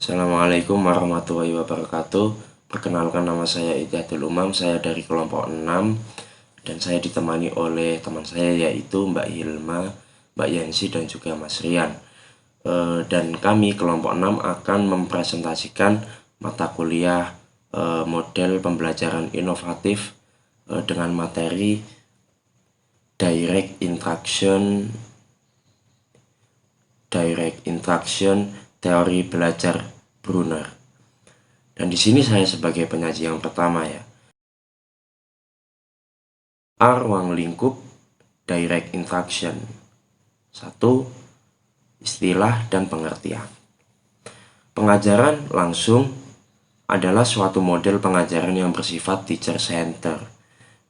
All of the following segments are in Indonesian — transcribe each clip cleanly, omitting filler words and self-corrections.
Assalamualaikum warahmatullahi wabarakatuh. Perkenalkan, nama saya Idyatul Umam, saya dari kelompok 6 dan saya ditemani oleh teman saya yaitu Mbak Hilma, Mbak Yansi dan juga Mas Rian. Dan kami kelompok 6 akan mempresentasikan mata kuliah model pembelajaran inovatif dengan materi Direct Instruction teori belajar Brunner. Dan di sini saya sebagai penyaji yang pertama ya. A. Ruang lingkup Direct Instruction. 1. Istilah dan pengertian. Pengajaran langsung adalah suatu model pengajaran yang bersifat teacher center.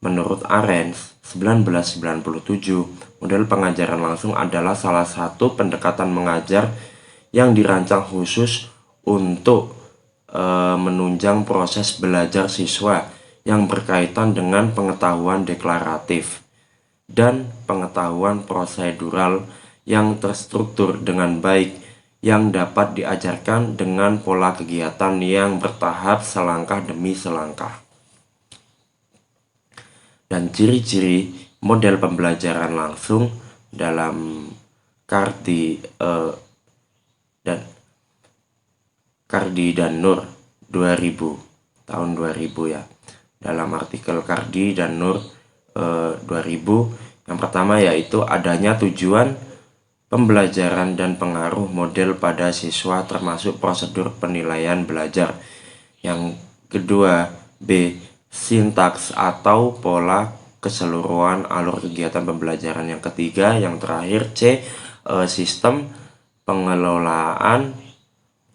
Menurut Arendt 1997, model pengajaran langsung adalah salah satu pendekatan mengajar yang dirancang khusus untuk menunjang proses belajar siswa yang berkaitan dengan pengetahuan deklaratif dan pengetahuan prosedural yang terstruktur dengan baik yang dapat diajarkan dengan pola kegiatan yang bertahap selangkah demi selangkah. Dan ciri-ciri model pembelajaran langsung dalam Cardy dan Nur 2000 tahun 2000 ya. Dalam artikel Cardy dan Nur 2000, yang pertama yaitu adanya tujuan pembelajaran dan pengaruh model pada siswa termasuk prosedur penilaian belajar. Yang kedua, B. Sintaks atau pola keseluruhan alur kegiatan pembelajaran. Yang ketiga, yang terakhir, C. Sistem pengelolaan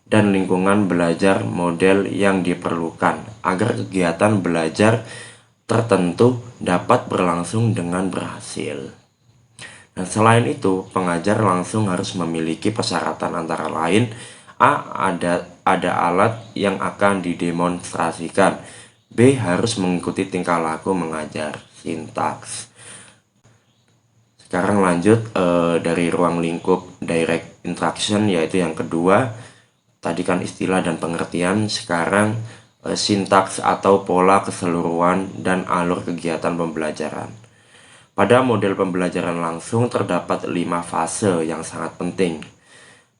dan lingkungan belajar model yang diperlukan agar kegiatan belajar tertentu dapat berlangsung dengan berhasil. Dan selain itu, pengajar langsung harus memiliki persyaratan antara lain: A. Ada alat yang akan didemonstrasikan. B. Harus mengikuti tingkah laku mengajar, sintaks. Sekarang lanjut dari ruang lingkup direct instruction, yaitu yang kedua. Tadi kan istilah dan pengertian, sekarang sintaks atau pola keseluruhan dan alur kegiatan pembelajaran. Pada model pembelajaran langsung terdapat 5 fase yang sangat penting.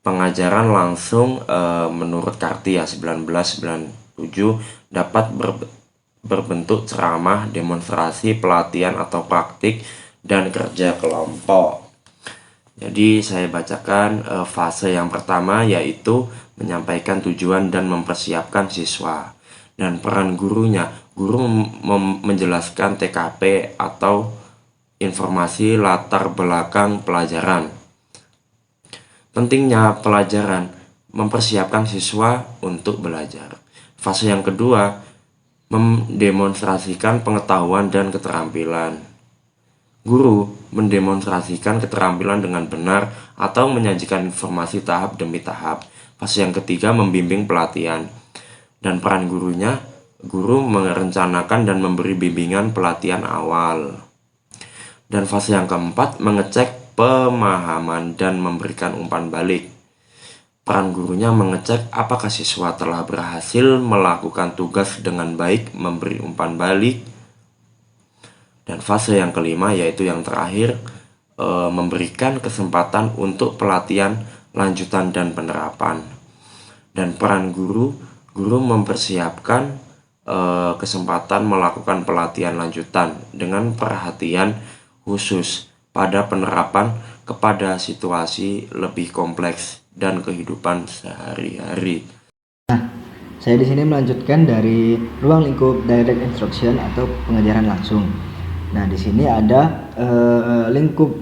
Pengajaran langsung menurut Cardy 1997 dapat berbentuk ceramah, demonstrasi, pelatihan atau praktik, dan kerja kelompok. Jadi saya bacakan fase yang pertama, yaitu menyampaikan tujuan dan mempersiapkan siswa. Dan peran gurunya, guru menjelaskan TKP atau informasi latar belakang pelajaran. Pentingnya pelajaran, mempersiapkan siswa untuk belajar. Fase yang kedua, mendemonstrasikan pengetahuan dan keterampilan. Guru mendemonstrasikan keterampilan dengan benar atau menyajikan informasi tahap demi tahap. Fase yang ketiga, membimbing pelatihan. Dan peran gurunya, guru merencanakan dan memberi bimbingan pelatihan awal. Dan fase yang keempat, mengecek pemahaman dan memberikan umpan balik. Peran gurunya mengecek apakah siswa telah berhasil melakukan tugas dengan baik, memberi umpan balik. Dan fase yang kelima, yaitu yang terakhir, memberikan kesempatan untuk pelatihan lanjutan dan penerapan. Dan peran guru mempersiapkan kesempatan melakukan pelatihan lanjutan dengan perhatian khusus pada penerapan kepada situasi lebih kompleks dan kehidupan sehari-hari. Saya di sini melanjutkan dari ruang lingkup direct instruction atau pengajaran langsung. Nah, di sini ada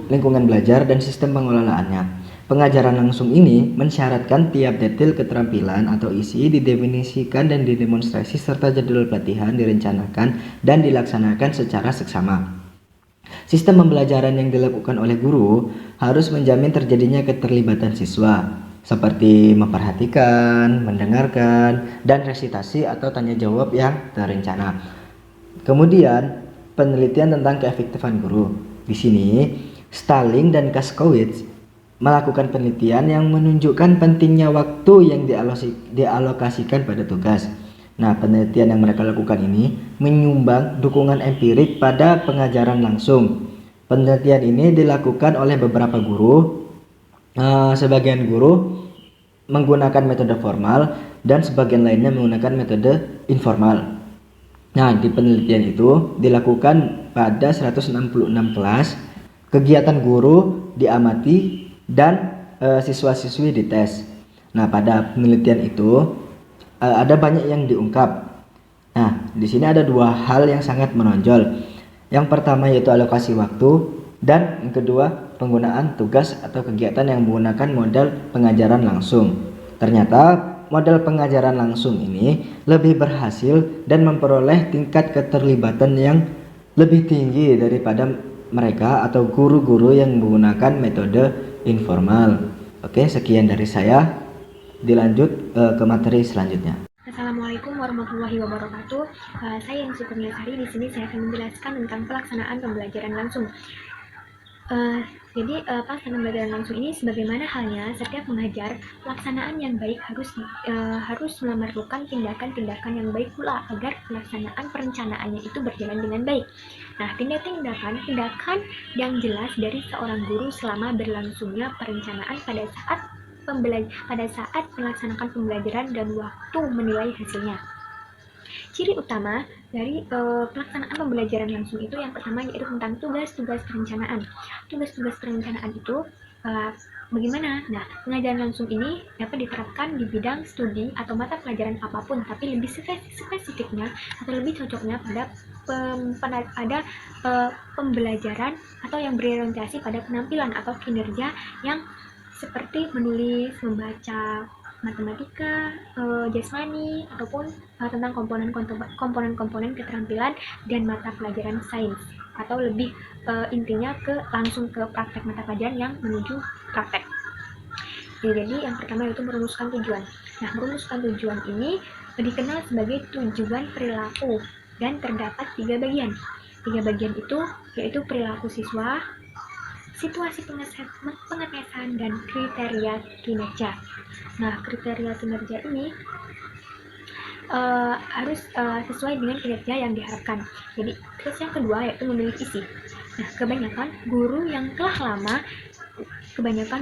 lingkungan belajar dan sistem pengelolaannya. Pengajaran langsung ini mensyaratkan tiap detail keterampilan atau isi didefinisikan dan didemonstrasi serta jadwal pelatihan direncanakan dan dilaksanakan secara seksama. Sistem pembelajaran yang dilakukan oleh guru harus menjamin terjadinya keterlibatan siswa, seperti memperhatikan, mendengarkan, dan resitasi atau tanya jawab yang terencana. Kemudian, penelitian tentang keefektifan guru. Di sini, Stalling dan Kaskowitz melakukan penelitian yang menunjukkan pentingnya waktu yang dialokasikan pada tugas. Nah, penelitian yang mereka lakukan ini menyumbang dukungan empirik pada pengajaran langsung. Penelitian ini dilakukan oleh beberapa guru. Sebagian guru menggunakan metode formal dan sebagian lainnya menggunakan metode informal. Nah, di penelitian itu dilakukan pada 166 kelas. Kegiatan guru diamati dan siswa-siswi dites. Nah, pada penelitian itu ada banyak yang diungkap. Nah, di sini ada dua hal yang sangat menonjol. Yang pertama yaitu alokasi waktu, dan yang kedua penggunaan tugas atau kegiatan yang menggunakan model pengajaran langsung. Ternyata model pengajaran langsung ini lebih berhasil dan memperoleh tingkat keterlibatan yang lebih tinggi daripada mereka atau guru-guru yang menggunakan metode informal. Oke, sekian dari saya. Dilanjut ke materi selanjutnya. Assalamualaikum warahmatullahi wabarakatuh. Saya Yansi Kurniasari. Di sini saya akan menjelaskan tentang pelaksanaan pembelajaran langsung. Jadi pelaksanaan pembelajaran langsung ini sebagaimana halnya setiap mengajar, pelaksanaan yang baik harus memerlukan tindakan-tindakan yang baik pula agar pelaksanaan perencanaannya itu berjalan dengan baik. Nah, tindakan yang jelas dari seorang guru selama berlangsungnya perencanaan pada saat melaksanakan pembelajaran dan waktu menilai hasilnya. Ciri utama dari pelaksanaan pembelajaran langsung itu yang pertama yaitu tentang tugas-tugas perencanaan. Tugas-tugas perencanaan itu bagaimana? Nah, pengajaran langsung ini dapat diterapkan di bidang studi atau mata pelajaran apapun, tapi lebih spesifiknya atau lebih cocoknya pada pembelajaran atau yang berorientasi pada penampilan atau kinerja yang seperti menulis, membaca, matematika, jasmani, ataupun tentang komponen-komponen keterampilan dan mata pelajaran sains, atau lebih intinya langsung ke praktek mata pelajaran yang menuju praktek. Jadi yang pertama yaitu merumuskan tujuan. Nah, merumuskan tujuan ini dikenal sebagai tujuan perilaku dan terdapat 3 bagian. 3 bagian itu yaitu perilaku siswa, situasi pengetesan, dan kriteria kinerja. Nah, kriteria kinerja ini harus sesuai dengan kinerja yang diharapkan. Jadi, terus yang kedua yaitu memilih isi. Nah, kebanyakan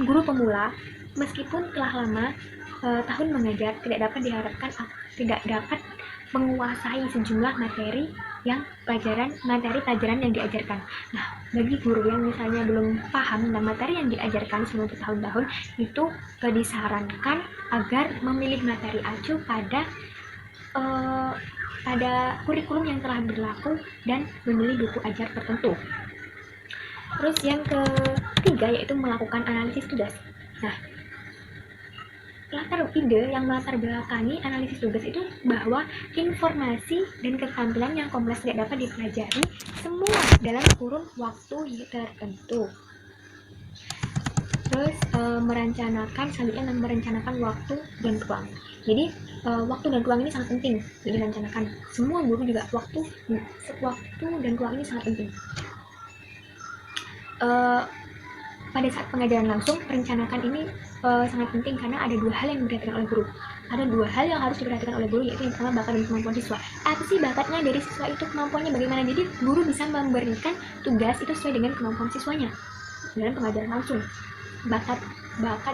guru pemula, meskipun telah lama tahun mengajar, tidak dapat menguasai sejumlah materi pelajaran yang diajarkan. Nah, bagi guru yang misalnya belum paham tentang materi yang diajarkan selama bertahun-tahun, itu disarankan agar memilih materi acuh pada kurikulum yang telah berlaku dan memilih buku ajar tertentu. Terus yang ketiga yaitu melakukan analisis tugas. Nah, ide yang melatar belakangi analisis tugas itu bahwa informasi dan keterampilan yang kompleks tidak dapat dipelajari semua dalam kurun waktu tertentu. Terus merencanakan waktu dan ruang. Jadi waktu dan ruang ini sangat penting direncanakan. Semua guru juga waktu dan ruang ini sangat penting. Pada saat pengajaran langsung, perencanaan ini sangat penting karena ada 2 hal yang diperhatikan oleh guru. Ada 2 hal yang harus diperhatikan oleh guru, yaitu yang pertama bakat dan kemampuan siswa. Apa sih bakatnya dari siswa itu, kemampuannya bagaimana? Jadi guru bisa memberikan tugas itu sesuai dengan kemampuan siswanya dalam pengajaran langsung. Bakat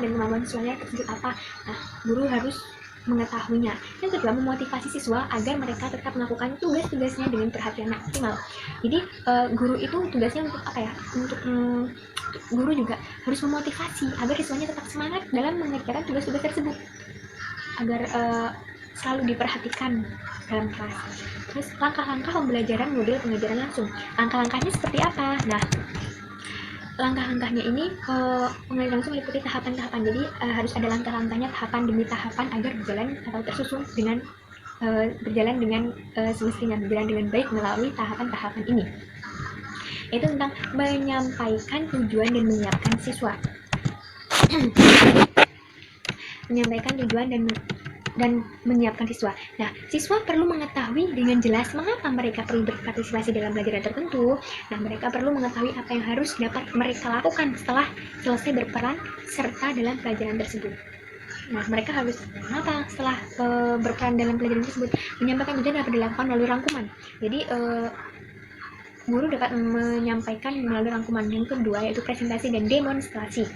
dan kemampuan siswanya tersebut apa? Nah, guru harus mengetahuinya. Yang kedua, memotivasi siswa agar mereka tetap melakukan tugas-tugasnya dengan perhatian maksimal. Jadi guru itu tugasnya untuk apa ya? Guru juga harus memotivasi agar siswanya tetap semangat dalam mengerjakan tugas-tugas tersebut agar selalu diperhatikan dalam kelas. Terus langkah-langkah pembelajaran model pengajaran langsung. Langkah-langkahnya seperti apa? Nah, langkah-langkahnya ini pengajaran langsung meliputi tahapan-tahapan. Jadi harus ada langkah-langkahnya tahapan demi tahapan agar berjalan atau tersusun dengan semestinya, berjalan dengan baik melalui tahapan-tahapan ini. Itu tentang menyampaikan tujuan dan menyiapkan siswa. Menyampaikan tujuan dan dan menyiapkan siswa. Nah, siswa perlu mengetahui dengan jelas mengapa mereka perlu berpartisipasi dalam pelajaran tertentu. Nah, mereka perlu mengetahui apa yang harus dapat mereka lakukan setelah selesai berperan serta dalam pelajaran tersebut. Nah, mereka harus apa setelah berperan dalam pelajaran tersebut? Menyampaikan tujuan dapat dilakukan melalui rangkuman. Jadi guru dapat menyampaikan melalui rangkuman. Yang kedua yaitu presentasi dan demonstrasi.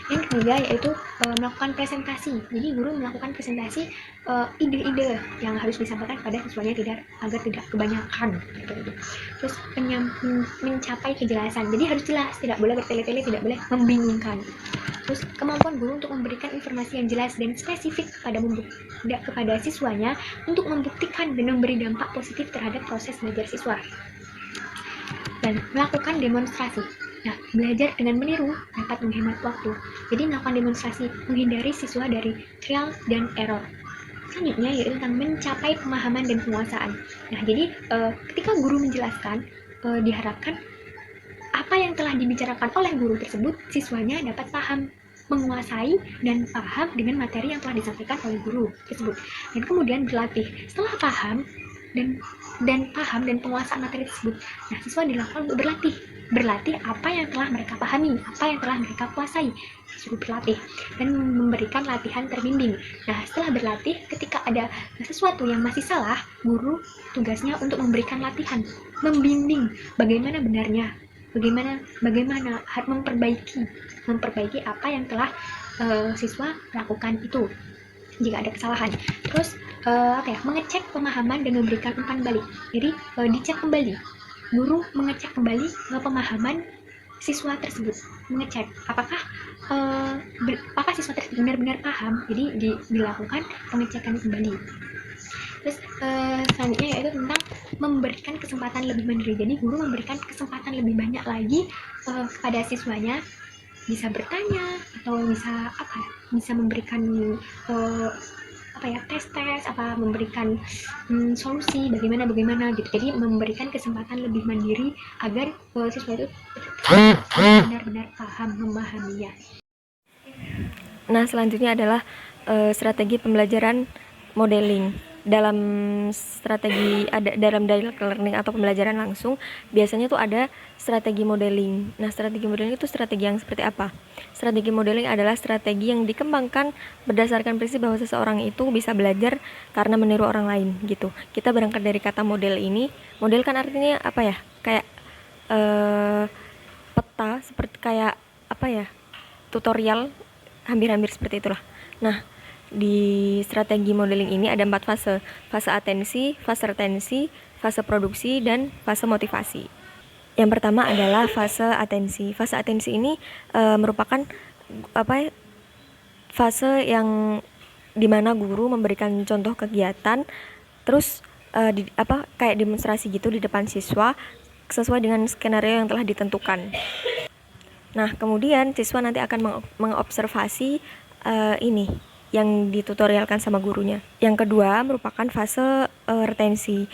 Yang ketiga yaitu melakukan presentasi. Jadi guru melakukan presentasi ide-ide yang harus disampaikan kepada siswanya agar tidak kebanyakan. Gitu. Terus mencapai kejelasan. Jadi harus jelas, tidak boleh bertele-tele, tidak boleh membingungkan. Terus kemampuan guru untuk memberikan informasi yang jelas dan spesifik kepada siswanya untuk membuktikan dan memberi dampak positif terhadap proses belajar siswa. Dan melakukan demonstrasi. Nah, belajar dengan meniru dapat menghemat waktu. Jadi melakukan demonstrasi menghindari siswa dari trial dan error. Selanjutnya yaitu tentang mencapai pemahaman dan penguasaan. Nah, jadi ketika guru menjelaskan, diharapkan apa yang telah dibicarakan oleh guru tersebut, siswanya dapat paham, menguasai dan paham dengan materi yang telah disampaikan oleh guru tersebut. Dan kemudian berlatih. Setelah paham dan paham dan penguasaan materi tersebut, nah siswa dilakukan untuk berlatih apa yang telah mereka pahami, apa yang telah mereka kuasai, disuruh berlatih dan memberikan latihan terbimbing. Nah, setelah berlatih, ketika ada sesuatu yang masih salah, guru tugasnya untuk memberikan latihan, membimbing bagaimana benarnya, bagaimana memperbaiki apa yang telah siswa lakukan itu jika ada kesalahan. Terus mengecek pemahaman dan memberikan umpan balik. Jadi dicek kembali, guru mengecek kembali pemahaman siswa tersebut, mengecek apakah siswa tersebut benar-benar paham. Jadi dilakukan pengecekan kembali. Terus selanjutnya yaitu tentang memberikan kesempatan lebih mandiri. Jadi guru memberikan kesempatan lebih banyak lagi kepada siswanya, bisa bertanya atau bisa memberikan tes, memberikan solusi bagaimana gitu. Jadi memberikan kesempatan lebih mandiri agar siswa itu benar-benar paham, memahaminya. Nah, selanjutnya adalah strategi pembelajaran modeling. Dalam direct learning atau pembelajaran langsung, biasanya tuh ada strategi modeling. Nah, strategi modeling itu strategi yang seperti apa? Strategi modeling adalah strategi yang dikembangkan berdasarkan prinsip bahwa seseorang itu bisa belajar karena meniru orang lain gitu. Kita berangkat dari kata model ini. Model kan artinya apa ya? Kayak peta, seperti kayak tutorial, hampir-hampir seperti itulah. Nah, di strategi modeling ini ada 4 fase. Fase atensi, fase retensi, fase produksi, dan fase motivasi. Yang pertama adalah fase atensi. Fase atensi ini merupakan fase yang dimana guru memberikan contoh kegiatan, terus kayak demonstrasi gitu di depan siswa sesuai dengan skenario yang telah ditentukan. Nah, kemudian siswa nanti akan mengobservasi ini yang ditutorialkan sama gurunya. Yang kedua merupakan fase retensi.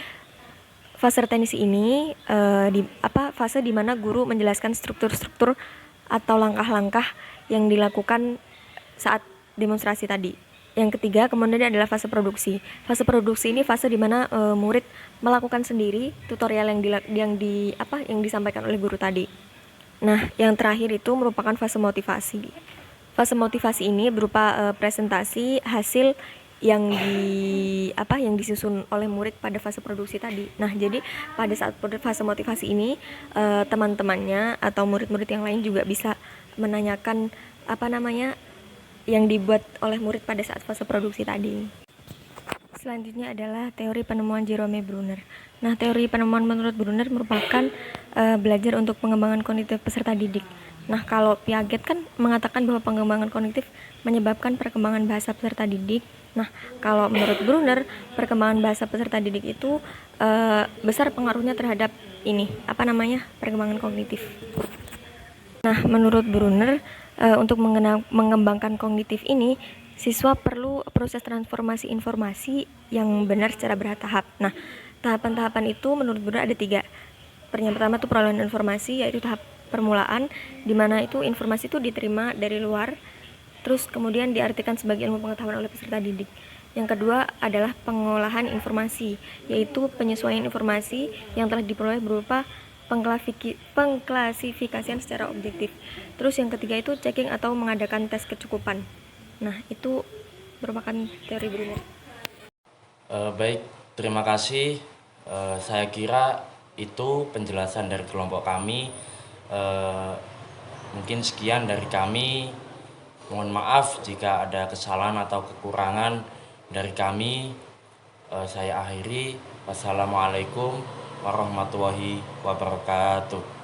Fase retensi ini fase di mana guru menjelaskan struktur-struktur atau langkah-langkah yang dilakukan saat demonstrasi tadi. Yang ketiga kemudian adalah fase produksi. Fase produksi ini fase di mana murid melakukan sendiri tutorial yang disampaikan oleh guru tadi. Nah, yang terakhir itu merupakan fase motivasi. Fase motivasi ini berupa presentasi hasil yang disusun oleh murid pada fase produksi tadi. Nah, jadi pada saat fase motivasi ini teman-temannya atau murid-murid yang lain juga bisa menanyakan yang dibuat oleh murid pada saat fase produksi tadi. Selanjutnya adalah teori penemuan Jerome Bruner. Nah, teori penemuan menurut Bruner merupakan belajar untuk pengembangan kognitif peserta didik. Nah, kalau Piaget kan mengatakan bahwa pengembangan kognitif menyebabkan perkembangan bahasa peserta didik. Nah, kalau menurut Bruner, perkembangan bahasa peserta didik itu besar pengaruhnya terhadap perkembangan kognitif. Nah, menurut Bruner, untuk mengembangkan kognitif ini, siswa perlu proses transformasi informasi yang benar secara bertahap. Nah, tahapan-tahapan itu menurut Bruner ada 3. Yang pertama itu perolehan informasi, yaitu tahap permulaan, di mana itu informasi itu diterima dari luar Terus kemudian diartikan sebagai ilmu pengetahuan oleh peserta didik. Yang kedua adalah pengolahan informasi, yaitu penyesuaian informasi yang telah diperoleh berupa pengklasifikasian secara objektif. Terus yang ketiga itu checking atau mengadakan tes kecukupan. Nah, itu merupakan teori Bruner. Baik, terima kasih. Saya kira itu penjelasan dari kelompok kami. Mungkin sekian dari kami. Mohon maaf jika ada kesalahan atau kekurangan dari kami. Saya akhiri. Wassalamualaikum warahmatullahi wabarakatuh.